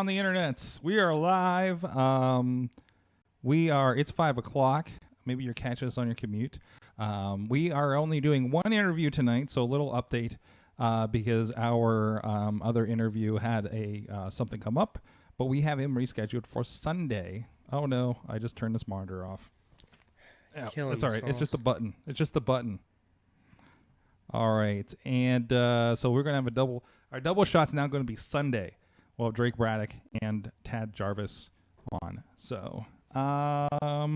on the internets. We are live. It's 5 o'clock. Maybe you're catching us on your commute. We are only doing one interview tonight, so a little update because our other interview had something come up, but we have him rescheduled for Sunday. Oh no, I just turned this monitor off. Yeah, that's all right. It's just a button. All right, and so we're gonna have our double shot's now going to be Sunday. We'll have Drake Braddock and Tad Jarvis on. So, our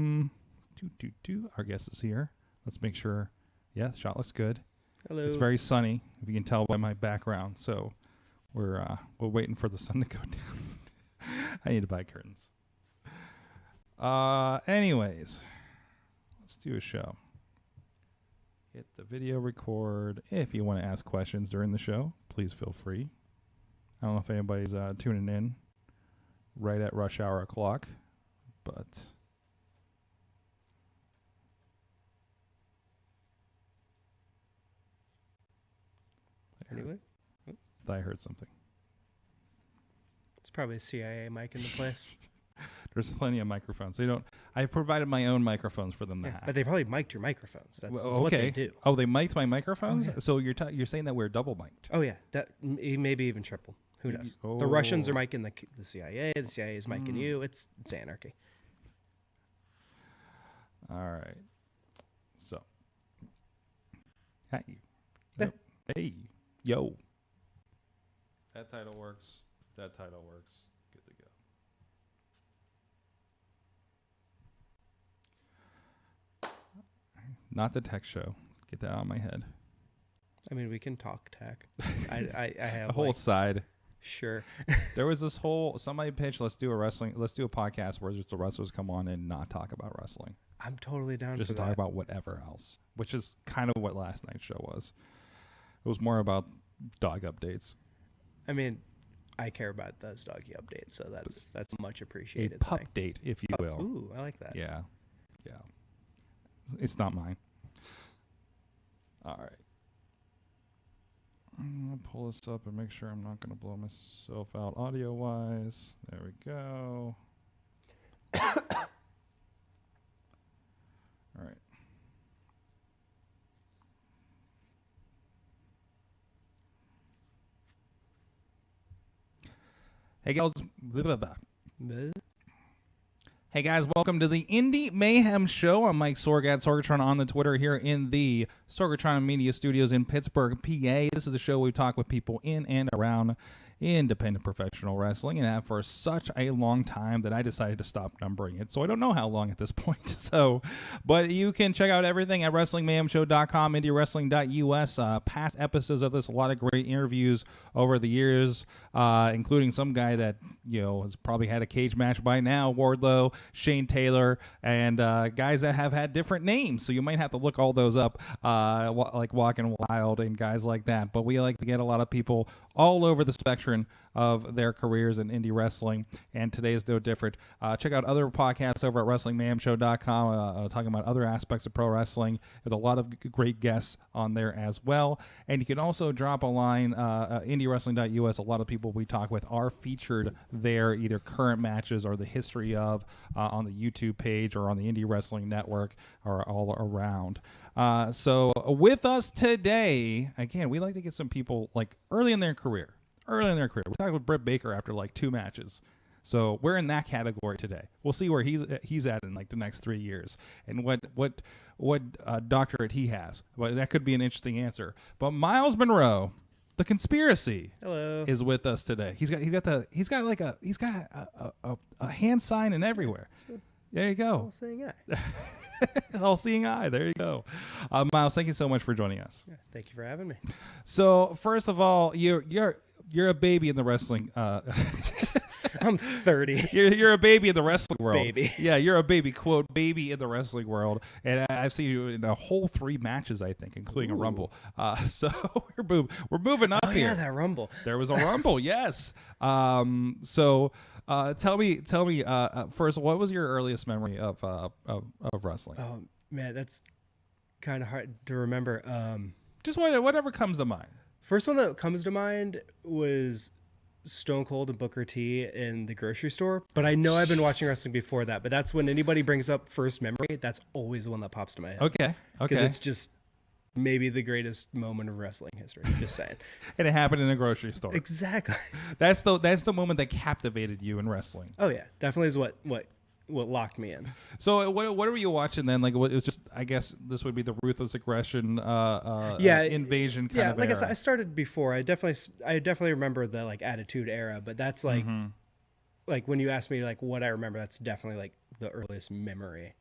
guest is here. Let's make sure. Yeah, the shot looks good. Hello. It's very sunny, if you can tell by my background. So, we're waiting for the sun to go down. I need to buy curtains. Anyways, let's do a show. Hit the video record. If you want to ask questions during the show, please feel free. I don't know if anybody's tuning in right at rush hour o'clock, but anyway, I heard something. It's probably a CIA mic in the place. There's plenty of microphones. I've provided my own microphones for them to have. But they probably mic'd your microphones. That's what they do. Oh, they mic'd my microphones? Oh, yeah. So you're saying that we're double mic'd? Oh, yeah. Maybe even triple. Who knows? Oh. The Russians are micing the CIA. The CIA is micing you. It's anarchy. All right. So. Hey. Yeah. Hey. Yo. That title works. Good to go. Not the tech show. Get that out of my head. I mean, we can talk tech. I have a whole side. Sure. There was this somebody pitched, let's do a podcast where just the wrestlers come on and not talk about wrestling. I'm totally down just for talk that. about whatever else, which is kind of what last night's show was. It was more about dog updates. I mean, I care about those doggy updates, so that's much appreciated. A pup date, if you will. Ooh, I like that. Yeah. It's not mine. All right. I'm going to pull this up and make sure I'm not going to blow myself out audio-wise. There we go. All right. Hey, guys. Hey guys, welcome to the Indy Mayhem Show. I'm Mike Sorgat, Sorgatron on the Twitter here in the Sorgatron Media Studios in Pittsburgh, PA. This is the show we talk with people in and around independent professional wrestling and have for such a long time that I decided to stop numbering it. So I don't know how long at this point. But you can check out everything at WrestlingMayhemShow.com, IndyWrestling.us. Past episodes of this, a lot of great interviews over the years, including some guy that has probably had a cage match by now, Wardlow, Shane Taylor, and guys that have had different names. So you might have to look all those up, like Walking Wild and guys like that. But we like to get a lot of people all over the spectrum of their careers in indie wrestling, and today is no different. Check out other podcasts over at WrestlingMayhemShow.com, talking about other aspects of pro wrestling. There's a lot of great guests on there as well, and you can also drop a line, IndyWrestling.us. A lot of people we talk with are featured there, either current matches or the history of on the YouTube page or on the Indie Wrestling Network or all around. So with us today, again, we like to get some people like early in their career. We're talking with Britt Baker after like 2 matches. So we're in that category today. We'll see where he's at in like the next 3 years and what doctorate he has. But that could be an interesting answer. But Miles Monroe, the conspiracy, hello, is with us today. He's got a hand sign and everywhere. There you go. All-seeing eye. All-seeing eye. There you go. Miles, thank you so much for joining us. Yeah, thank you for having me. So first of all, you're a baby in the wrestling. I'm 30. You're a baby in the wrestling world. Baby. Yeah, you're a baby, quote, baby in the wrestling world. And I've seen you in a whole 3 matches, I think, including a Rumble. So we're moving up here. Yeah, that Rumble. There was a Rumble, yes. So tell me, first, what was your earliest memory of wrestling? Oh, man, that's kind of hard to remember. Just whatever comes to mind. First one that comes to mind was Stone Cold and Booker T in the grocery store, but I know I've been watching wrestling before that. But that's when anybody brings up first memory, that's always the one that pops to my head. Okay. Because it's just maybe the greatest moment of wrestling history. Just saying. And it happened in a grocery store. Exactly. That's the moment that captivated you in wrestling. Oh yeah, definitely is what locked me in. So what were you watching then? Like it was just, I guess this would be the ruthless aggression, invasion kind of. Like era. I said, I started before. I definitely remember the like Attitude Era, but that's like like when you ask me like what I remember, that's definitely like the earliest memory.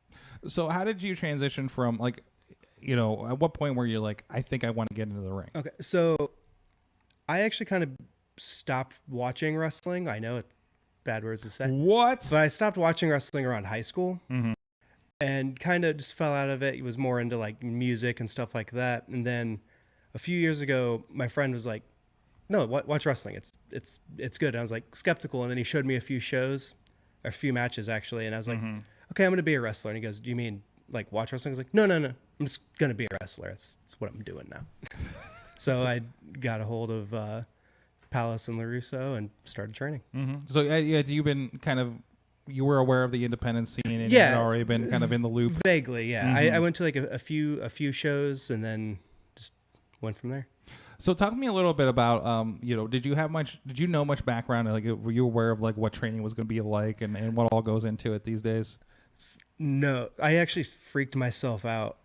So how did you transition from like, you know, at what point were you like, I think I want to get into the ring? Okay, so I actually kind of stopped watching wrestling. I know it's bad words to say. What? But I stopped watching wrestling around high school and kind of just fell out of it. He was more into like music and stuff like that. And then a few years ago, my friend was like, no, watch wrestling. It's good. And I was like skeptical. And then he showed me a few shows, or a few matches actually. And I was like, okay, I'm going to be a wrestler. And he goes, do you mean like watch wrestling? I was like, no. I'm just going to be a wrestler. That's what I'm doing now. So I got a hold of Palace and LaRusso and started training. So you've been kind of, you were aware of the independent scene and Yeah. you'd already been kind of in the loop. Vaguely, yeah. I went to like a few shows and then just went from there. So talk to me a little bit about, you know, did you know much background? Like, were you aware of like what training was going to be like and what all goes into it these days? No, I actually freaked myself out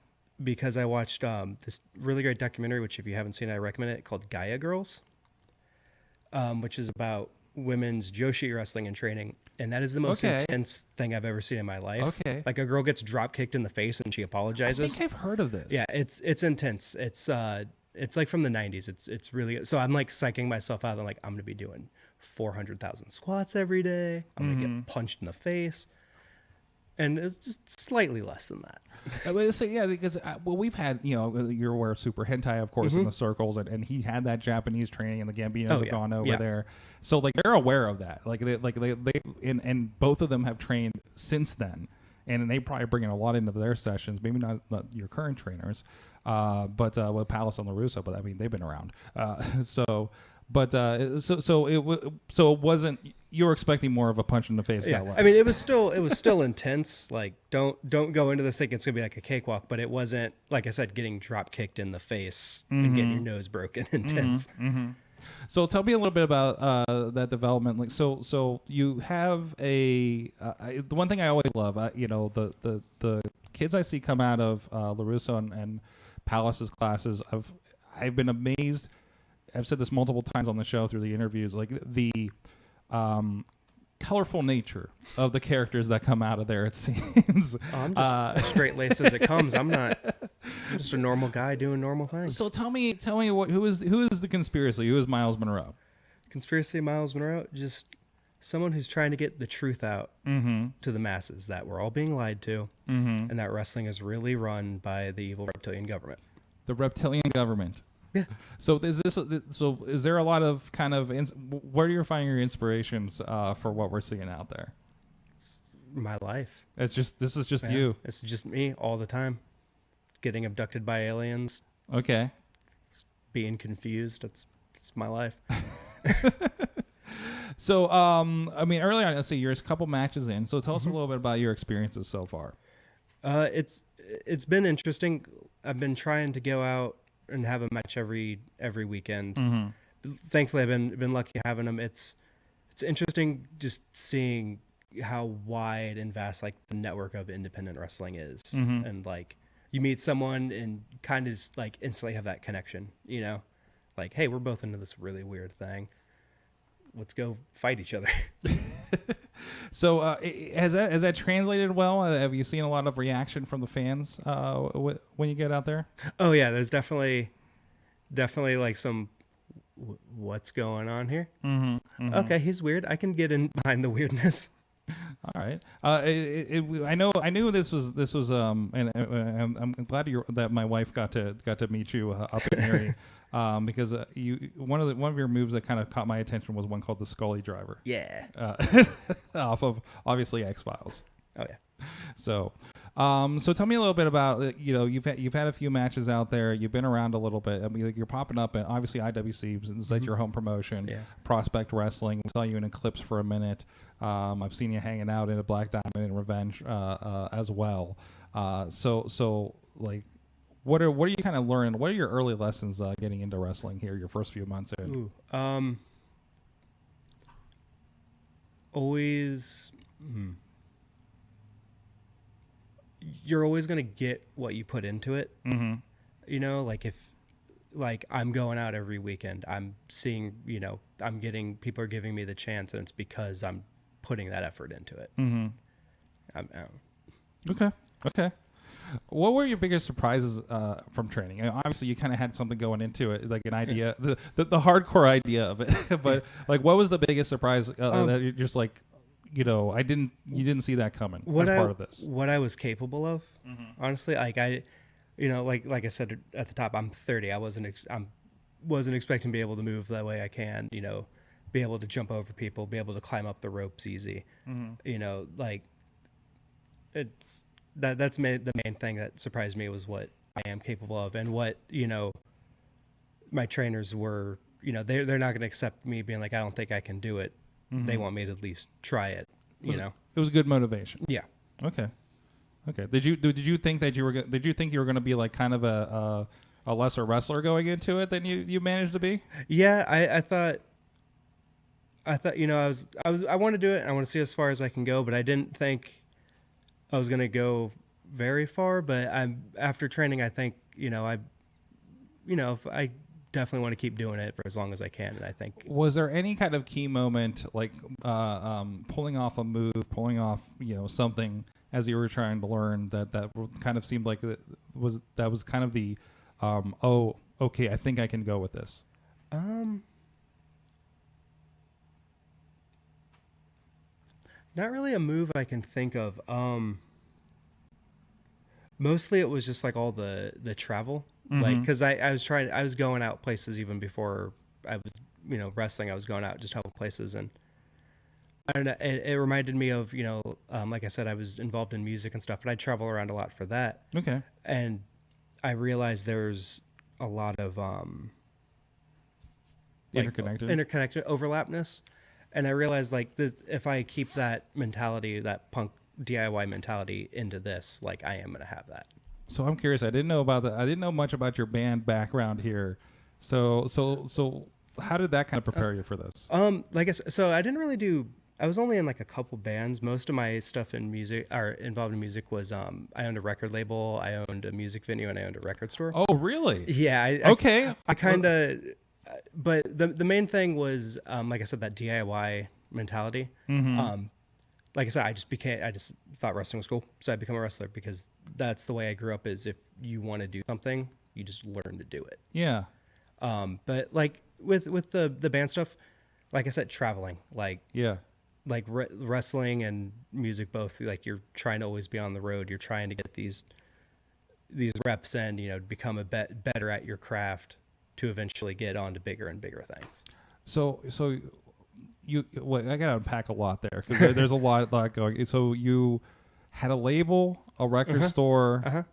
because I watched this really great documentary, which if you haven't seen it, I recommend it, called Gaia Girls, which is about women's Joshi wrestling and training. And that is the most intense thing I've ever seen in my life. Okay. Like a girl gets drop kicked in the face and she apologizes. I think I've heard of this. Yeah, it's intense. It's like from the 90s. It's really, so I'm like psyching myself out. I'm like, I'm going to be doing 400,000 squats every day. I'm going to get punched in the face. And it's just slightly less than that. So yeah, because we've had, you know, you're aware of Super Hentai, of course, in the circles, and he had that Japanese training, and the Gambinos have gone over there, so like they're aware of that. Like they and both of them have trained since then, and they probably bring in a lot into their sessions. Maybe not your current trainers, but with Palace and LaRusso, but I mean they've been around. So it wasn't. You were expecting more of a punch in the face. Yeah, I mean it was still intense. Like don't go into this thinking it's gonna be like a cakewalk, but it wasn't, like I said, getting drop kicked in the face and getting your nose broken. Intense. So tell me a little bit about that development. Like so you have the one thing I always love. You know, the kids I see come out of LaRusso and Palace's classes. I've been amazed. I've said this multiple times on the show through the interviews. Like the colorful nature of the characters that come out of there, it seems. I'm just as straight laced as it comes. I'm just a normal guy doing normal things. So tell me who is the conspiracy? Who is Miles Monroe? Conspiracy Miles Monroe, just someone who's trying to get the truth out to the masses that we're all being lied to, and that wrestling is really run by the evil reptilian government. The reptilian government. Yeah. So is there a lot of kind of where do you find your inspirations for what we're seeing out there? My life. This is just you. It's just me all the time. Getting abducted by aliens. Okay. Being confused. It's my life. So I mean, early on, let's see, you're a couple matches in. So tell us a little bit about your experiences so far. It's been interesting. I've been trying to go out and have a match every weekend. Thankfully, I've been lucky having them. It's interesting just seeing how wide and vast like the network of independent wrestling is, and like you meet someone and kind of just like instantly have that connection. You know, like hey, we're both into this really weird thing. Let's go fight each other. So has that translated well? Have you seen a lot of reaction from the fans when you get out there? Oh yeah, there's definitely like some what's going on here. Okay, he's weird. I can get in behind the weirdness. All right. I knew this was and I'm glad that my wife got to meet you up in Erie. Because one of your moves that kind of caught my attention was one called the Scully Driver. Yeah. Off of obviously X-Files. Oh yeah. So, so tell me a little bit about you've had a few matches out there. You've been around a little bit. I mean, like, you're popping up at obviously IWC. Is that your home promotion? Yeah. Prospect Wrestling. I saw you in Eclipse for a minute. I've seen you hanging out in a Black Diamond and Revenge as well. So like, what are you kind of learning? What are your early lessons getting into wrestling here? Your first few months in. Always. You're always going to get what you put into it. Mm-hmm. You know, like if like I'm going out every weekend, I'm seeing, I'm getting, people are giving me the chance, and it's because I'm putting that effort into it. Mm-hmm. Okay. What were your biggest surprises from training? Obviously, you kind of had something going into it, like an idea, the hardcore idea of it. But like, what was the biggest surprise that you're just like, you didn't see that coming as part of this? What I was capable of, honestly, like like I said at the top, I'm 30. I wasn't expecting to be able to move the way I can, be able to jump over people, be able to climb up the ropes easy. Like it's that's the main thing that surprised me was what I am capable of, and what, my trainers were, they're not going to accept me being like, I don't think I can do it. They want me to at least try it. It was good motivation. Yeah. Okay. Did you think that you were going to be like kind of a lesser wrestler going into it than you managed to be? Yeah, I thought I want to do it. I want to see as far as I can go, but I didn't think I was going to go very far. But after training, I think if I definitely want to keep doing it for as long as I can. And I think, was there any kind of key moment, like pulling off a move, pulling off something as you were trying to learn that kind of seemed like was kind of the oh, okay, I think I can go with this? Not really a move I can think of. Mostly it was just like all the travel. Like, because I was going out places even before I was, wrestling. I was going out just a couple places, and I don't know. It reminded me of, like I said, I was involved in music and stuff, and I'd travel around a lot for that. Okay. And I realized there's a lot of interconnected overlapness, and I realized like if I keep that mentality, that punk DIY mentality into this, like I am gonna have that. So I'm curious. I didn't know much about your band background here. So how did that kind of prepare you for this? Like I said, so I didn't really do. I was only in like a couple bands. Most of my stuff in music, or involved in music, was I owned a record label, I owned a music venue, and I owned a record store. Oh, really? Yeah. Okay. I kind of, but the main thing was, like I said, that DIY mentality. Like I said, I just thought wrestling was cool, so I became a wrestler because that's the way I grew up. Is if you want to do something, you just learn to do it. Yeah. But like with the band stuff, like I said, traveling, like wrestling and music both. Like you're trying to always be on the road. You're trying to get these reps and become better at your craft to eventually get on to bigger and bigger things. So. I gotta unpack a lot there because there's a lot going. So you had a label, a record store,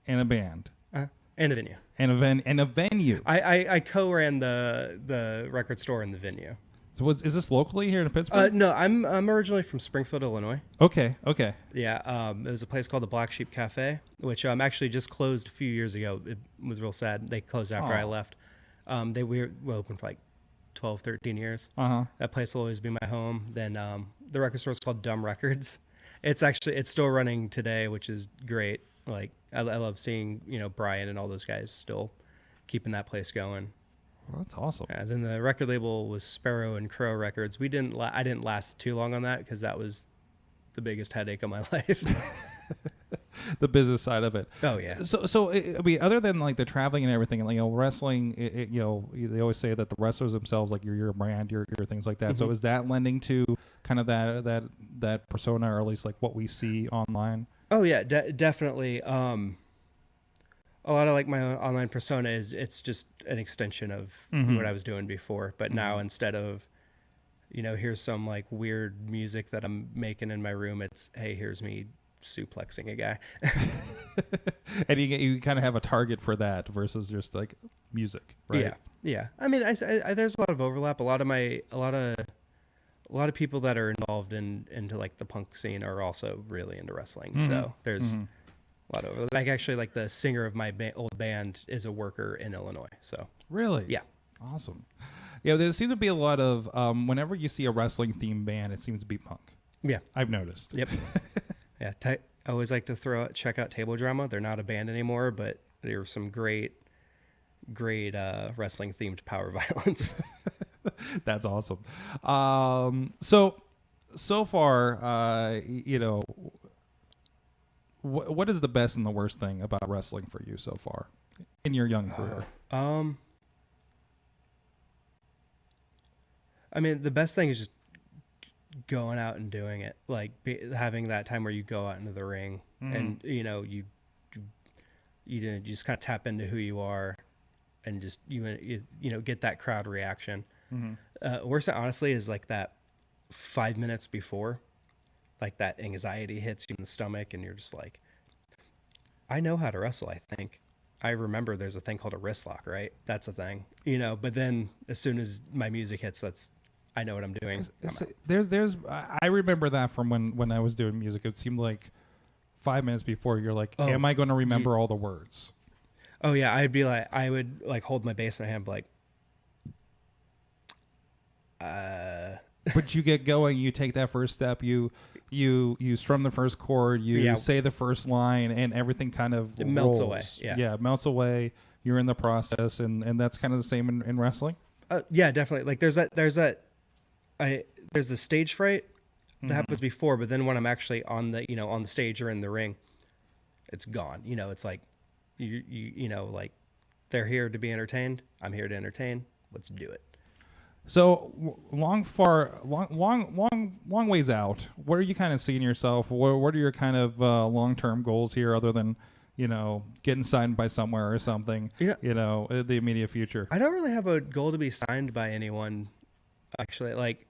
and a band, and a venue, and a venue. I co-ran the record store and the venue. So is this locally here in Pittsburgh? No, I'm originally from Springfield, Illinois. Okay. Yeah, it was a place called the Black Sheep Cafe, which actually just closed a few years ago. It was real sad. They closed after I left. They were open for like 12, 13 years. That place will always be my home. Then the record store is called Dumb Records. It's still running today, which is great. Like I love seeing Brian and all those guys still keeping that place going. Well, that's awesome. Then the record label was Sparrow and Crow Records. I didn't last too long on that because that was the biggest headache of my life. The business side of it. Oh yeah. So I mean, other than like the traveling and everything, wrestling, they always say that the wrestlers themselves, like your brand, your things like that. So is that lending to kind of that persona, or at least like what we see online? Oh yeah, definitely. A lot of like my online persona it's just an extension of what I was doing before, but now instead of here's some like weird music that I'm making in my room. It's, hey, here's me suplexing a guy. And you kind of have a target for that versus just like music, right? Yeah. I mean, I there's a lot of overlap. A lot of people that are involved into like the punk scene are also really into wrestling. So there's a lot of, like, actually, like the singer of my old band is a worker in Illinois. So really, yeah, awesome. Yeah, there seems to be a lot of whenever you see a wrestling themed band, it seems to be punk. Yeah, I've noticed. Yep. Yeah, I always like to check out Table Drama. They're not a band anymore, but there were some great wrestling themed power violence. That's awesome. So far, what is the best and the worst thing about wrestling for you so far in your young career? I mean, the best thing is just going out and doing it, like having that time where you go out into the ring and you just kind of tap into who you are and just you get that crowd reaction. Worst, honestly, is like that 5 minutes before, like that anxiety hits you in the stomach and you're just like, I know how to wrestle. I think I remember there's a thing called a wrist lock, right? That's a thing, but then as soon as my music hits, I know what I'm doing. I remember that from when I was doing music. It seemed like 5 minutes before you're like, am I going to remember all the words? Oh yeah. I would like hold my bass in my hand, like, but you get going, you take that first step, you strum the first chord, you say the first line, and everything kind of melts rolls away. Yeah, it melts away. You're in the process, and that's kind of the same in wrestling. Yeah, definitely. Like there's the stage fright that happens before, but then when I'm actually on the stage or in the ring, it's gone. It's like like they're here to be entertained. I'm here to entertain. Let's do it. So long ways out, where are you kind of seeing yourself? What are your kind of long-term goals here, other than getting signed by somewhere or something? The immediate future. I don't really have a goal to be signed by anyone. Actually, like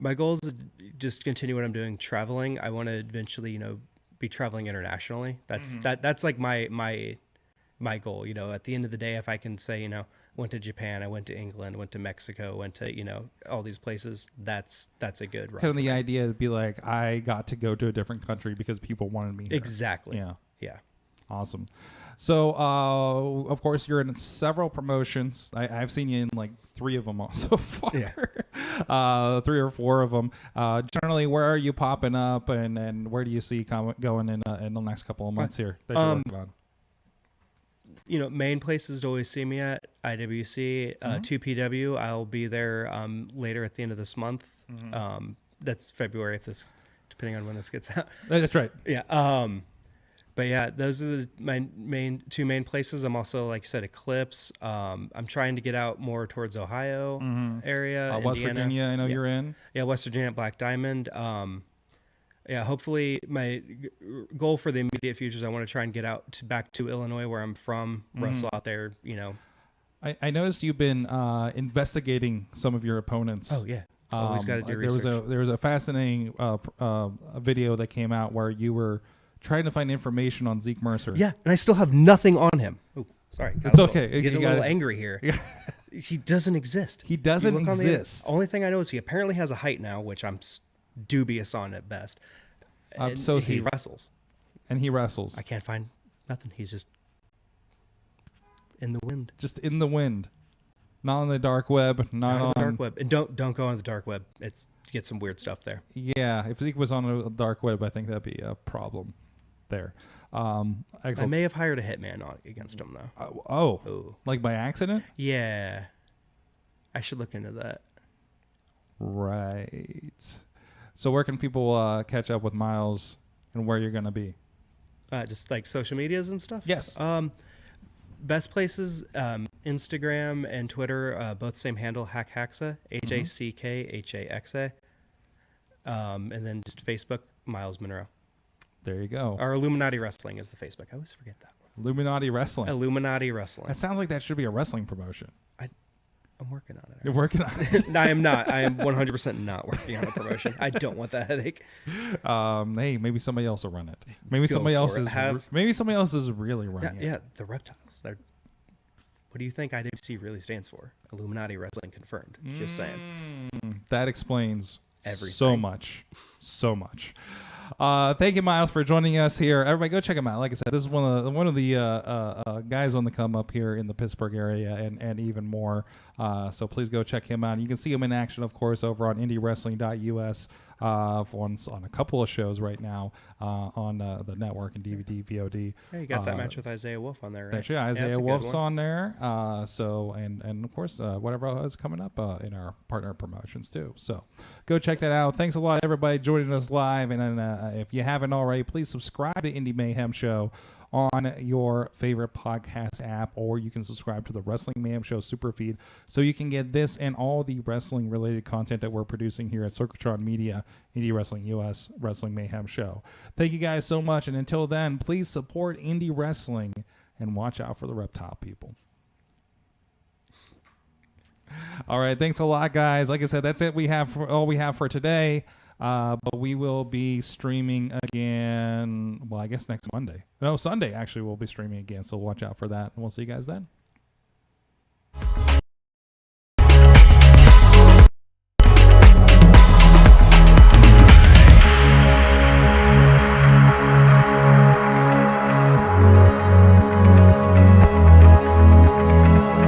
my goal is to just continue what I'm doing, traveling. I want to eventually, be traveling internationally. That's like my goal. At the end of the day, if I can say, went to Japan, I went to England, went to Mexico, went to, all these places, that's a good run. Kind of the idea to be like, I got to go to a different country because people wanted me here. Exactly. Yeah. Awesome. So, of course, you're in several promotions. I've seen you in like 3 of them so far. Yeah. 3 or 4 of them. Generally, where are you popping up, and where do you see going in the next couple of months here that you're working on? Main places to always see me at IWC, 2PW. I'll be there later at the end of this month. That's February, depending on when this gets out. That's right. Yeah. But yeah, those are my two main places. I'm also, like you said, Eclipse. I'm trying to get out more towards Ohio area, West Indiana. Virginia. I know you're in. Yeah, West Virginia, Black Diamond. Yeah, hopefully my goal for the immediate future is I want to try and get out back to Illinois, where I'm from, wrestle out there, I noticed you've been investigating some of your opponents. Oh, yeah. Always got to do research. There was a fascinating a video that came out where you were trying to find information on Zeke Mercer. Yeah, and I still have nothing on him. Oh, sorry. It's okay. Get a little angry here. Yeah. He doesn't exist. He doesn't exist. Only thing I know is he apparently has a height now, which I'm dubious on at best. So he wrestles. And he wrestles. I can't find nothing. He's just in the wind. Just in the wind. Not on the dark web. Not on the dark web. And don't go on the dark web. You get some weird stuff there. Yeah, if Zeke was on a dark web, I think that'd be a problem there. I may have hired a hitman against him though. Oh, like by accident? Yeah, I should look into that. Right. So where can people catch up with Miles and where you're gonna be? Just like social medias and stuff. Yes. Best places: Instagram and Twitter, both same handle, Hackhaxa, HACKHAXA. And then just Facebook, Miles Monroe. There you go. Or Illuminati Wrestling is the Facebook. I always forget that one. Illuminati Wrestling. Illuminati Wrestling. That sounds like that should be a wrestling promotion. I'm working on it. You're working on it. No, I am not. I am 100% not working on a promotion. I don't want that headache. Hey, maybe somebody else will run it. Maybe somebody else is. Maybe somebody else is really running it. Yeah, the reptiles. What do you think IWC really stands for? Illuminati Wrestling confirmed. Just saying. That explains everything. So much. Thank you, Miles, for joining us here. Everybody, go check him out. Like I said, this is one of the guys on the come up here in the Pittsburgh area, and even more. So please go check him out. You can see him in action, of course, over on IndyWrestling.us on a couple of shows right now on the network and DVD, VOD. Yeah, you got that match with Isaiah Wolf on there, right? That's Isaiah Wolf's on there. So and of course, whatever is coming up in our partner promotions too. So go check that out. Thanks a lot, everybody, joining us live. And if you haven't already, please subscribe to Indy Mayhem Show on your favorite podcast app, or you can subscribe to the Wrestling Mayhem Show super feed so you can get this and all the wrestling related content that we're producing here at Circuitron Media, IndyWrestling.us, Wrestling Mayhem Show. Thank you guys so much, and until then, please support indie wrestling and watch out for the reptile people. All right, thanks a lot, guys. Like I said, that's it. All we have for today. But we will be streaming again, well, I guess next Monday. No, Sunday, actually, we'll be streaming again, so watch out for that, and we'll see you guys then.